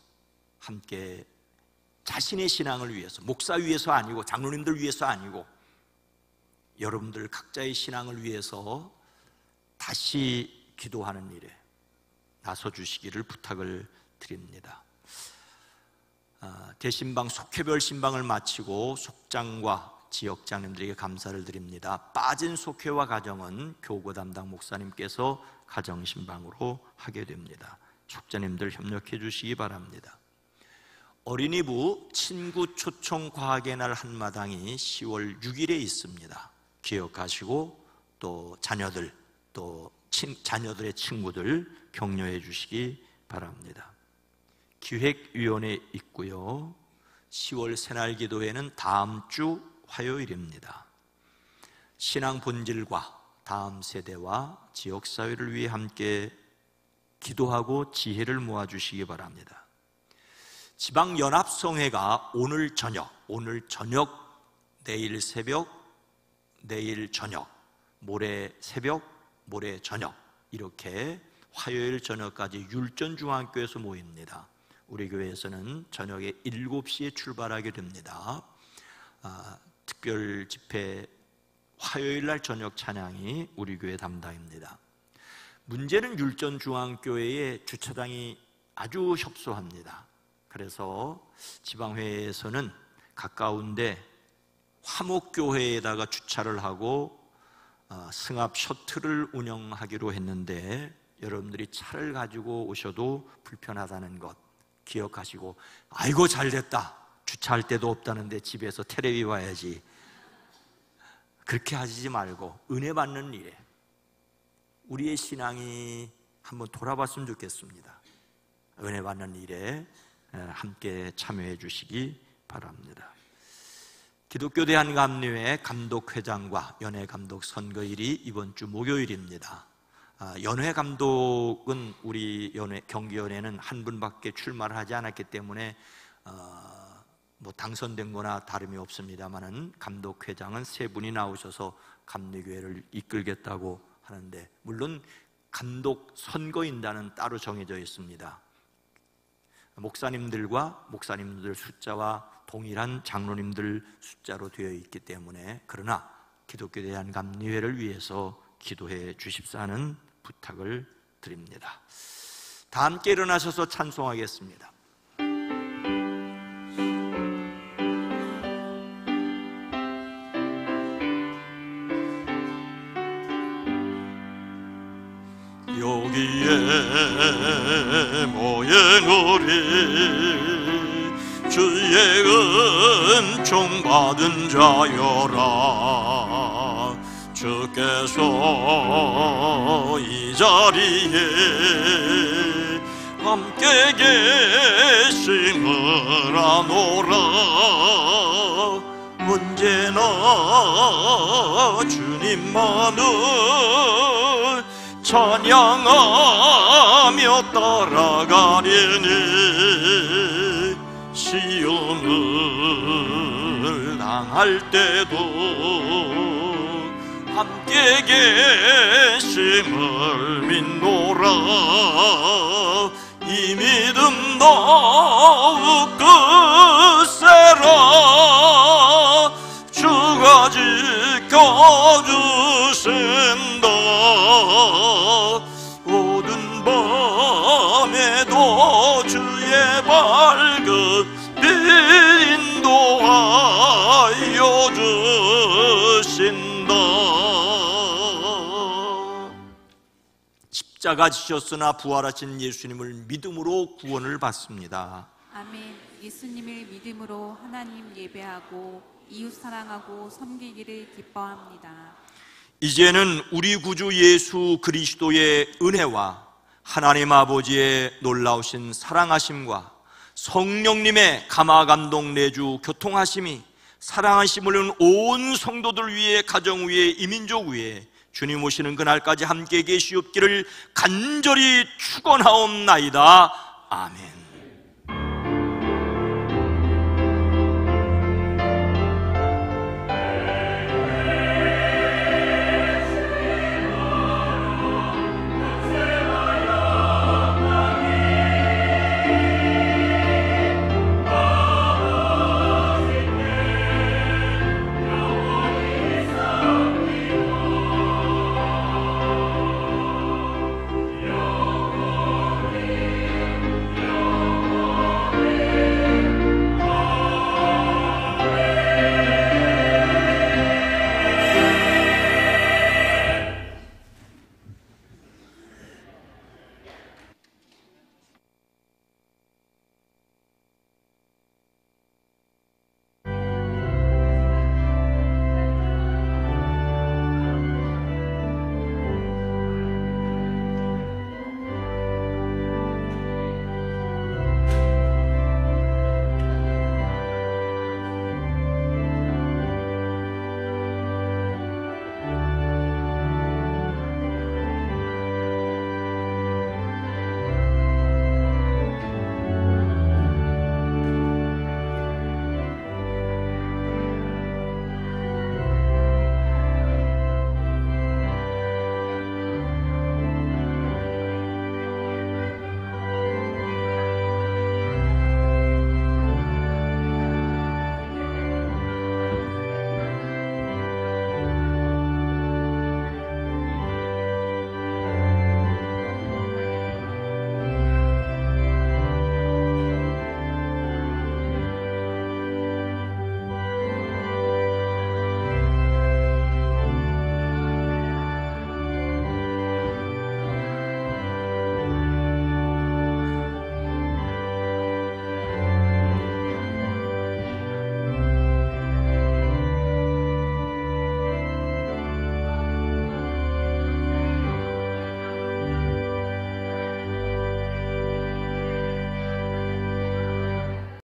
함께 자신의 신앙을 위해서, 목사 위해서 아니고 장로님들 위해서 아니고 여러분들 각자의 신앙을 위해서 다시 기도하는 일에 나서 주시기를 부탁을 드립니다. 대신방 속회별 신방을 마치고 속장과 지역장님들에게 감사를 드립니다. 빠진 속회와 가정은 교구 담당 목사님께서 가정신방으로 하게 됩니다. 속자님들 협력해 주시기 바랍니다. 어린이부 친구 초청 과학의 날 한마당이 10월 6일에 있습니다. 기억하시고 또 자녀들, 또 자녀들의 친구들 격려해 주시기 바랍니다. 기획위원회 있고요. 10월 새날 기도회는 다음 주 화요일입니다. 신앙 본질과 다음 세대와 지역사회를 위해 함께 기도하고 지혜를 모아주시기 바랍니다. 지방연합성회가 오늘 저녁, 내일 새벽, 내일 저녁, 모레 새벽, 모레 저녁 이렇게 화요일 저녁까지 율전중앙교에서 모입니다. 우리 교회에서는 저녁에 7시에 출발하게 됩니다. 특별 집회 화요일 날 저녁 찬양이 우리 교회 담당입니다. 문제는 율전중앙교회의 주차장이 아주 협소합니다. 그래서 지방회에서는 가까운데 화목교회에다가 주차를 하고 승합 셔틀을 운영하기로 했는데 여러분들이 차를 가지고 오셔도 불편하다는 것 기억하시고, 아이고 잘됐다, 주차할 데도 없다는데 집에서 테레비 봐야지, 그렇게 하시지 말고 은혜 받는 일에 우리의 신앙이 한번 돌아봤으면 좋겠습니다. 은혜 받는 일에 함께 참여해 주시기 바랍니다. 기독교 대한감리회 감독회장과 연회감독 선거일이 이번 주 목요일입니다. 연회감독은 우리 경기연회는 한 분밖에 출마를 하지 않았기 때문에 당선된 거나 다름이 없습니다만은 감독회장은 3분이 나오셔서 감리교회를 이끌겠다고 하는데, 물론 감독 선거인단은 따로 정해져 있습니다. 목사님들 숫자와 동일한 장로님들 숫자로 되어 있기 때문에, 그러나 기독교 대한감리회를 위해서 기도해 주십사는 부탁을 드립니다. 다 함께 일어나셔서 찬송하겠습니다. 여기에 모인 우리 주의 은총 받은 자여라. 주께서 이 자리에 함께 계심을 아노라. 언제나 주님만을 찬양하며 따라가려니, 시험을 당할 때도 함께 계심을 믿노라. 이 믿음 더욱 굳세라. 주가 지켜주신다. 어두운 밤에도 주의 밝은 빛 인도하여 주신다. 십자가 지셨으나 부활하신 예수님을 믿음으로 구원을 받습니다. 아멘. 예수님을 믿음으로 하나님 예배하고 이웃 사랑하고 섬기기를 기뻐합니다. 이제는 우리 구주 예수 그리스도의 은혜와 하나님 아버지의 놀라우신 사랑하심과 성령님의 감화감동 내주 교통하심이 사랑하심을 온 성도들 위해, 가정 위에, 이민족 위에 주님 오시는 그날까지 함께 계시옵기를 간절히 축원하옵나이다. 아멘.